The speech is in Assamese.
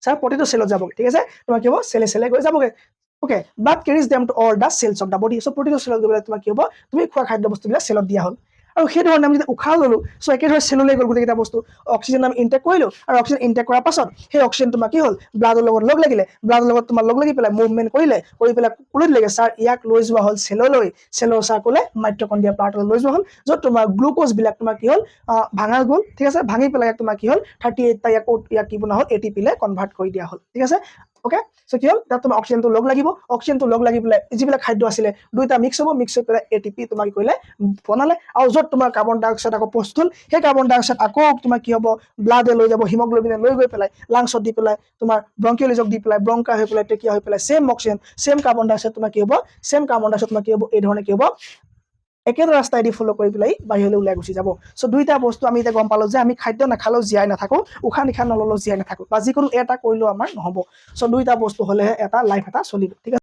স্যাৰ প্ৰতিটো সেলত যাবগে ঠিক আছে তোমাৰ কি হ'ব সেলে গৈ যাবগে okay but carries them to all the cells of the body so প্ৰতিটো সেলত গৈ তোমাৰ কি হ'ব তুমি খোৱা খাদ্য বস্তুবিলাক সেলত দিয়া হ'ল আৰু সেই ধৰণে আমি যেতিয়া উশাহ ল'লো সো একেধৰণে সেললৈ গ'ল গোটেইকেইটা বস্তু অক্সিজেন আমি ইনটেক কৰিলো আৰু অক্সিজেন ইনটেক কৰাৰ পাছত সেই অক্সিজেন তোমাৰ কি হ'ল ব্লাডৰ লগত লগ লাগিলে ব্লাডৰ লগত তোমাৰ লগ লাগি পেলাই মুভমেণ্ট কৰি পেলাই ক'লৈ লাগে ছাৰ ইয়াক লৈ যোৱা হ'ল সেললৈ সেলৰ ছাৰ ক'লে মাইটকণ্ড্ৰিয়া পাৰ্টলৈ লৈ যোৱা হ'ল য'ত তোমাৰ গ্লুক'জ বিলাক তোমাৰ কি হ'ল ভাঙা গ'ল ঠিক আছে ভাঙি পেলাই ইয়াক তোমাৰ কি হ'ল 38 টা ইয়াক কি বনা হ'ল এটিপি লে কনভাৰ্ট কৰি দিয়া হ'ল ঠিক আছে ওকে সো কি হ'ল তাত তোমাৰ অক্সিজেনটো লগ লাগিব অক্সিজেনটো লগ লাগি পেলাই যিবিলাক খাদ্য আছিলে দুইটা মিক্স হ'ব মিক্স হৈ পেলাই এটিপি তোমাৰ কি কৰিলে বনালে আৰু য'ত তোমাৰ কাৰ্বন ডাই অক্সাইড আকৌ প্ৰস্তুত হ'ল সেই কাৰ্বন ডাই অক্সাইড আকৌ তোমাৰ কি হ'ব ব্লাডে লৈ যাব হিমোগ্লোবিনে লৈ গৈ পেলাই লাংছত দি পেলাই তোমাৰ ব্ৰংকিঅলিজক দি পেলাই ব্ৰংকা হৈ পেলাই টেকিয়া হৈ পেলাই সেম অক্সিজেন সেম কাৰ্বন ডাই অক্সাইড তোমাৰ কি হ'ব সেম কাৰ্বন ডাই অক্সাইড তোমাৰ কি হ'ব এই ধৰণে কি হ'ব একেটা ৰাস্তাইদি ফলো কৰি পেলাই বাহিৰলৈ ওলাই গুচি যাব সো দুইটা বস্তু আমি এতিয়া গম পালো যে আমি খাদ্য নাখালেও জীয়াই নাথাকো উশাহ নিশাহ নললেও জীয়াই নাথাকো বা যিকোনো এটা কৰিলেও আমাৰ নহ'ব সো দুইটা বস্তু হ'লেহে এটা লাইফ এটা চলিব ঠিক আছে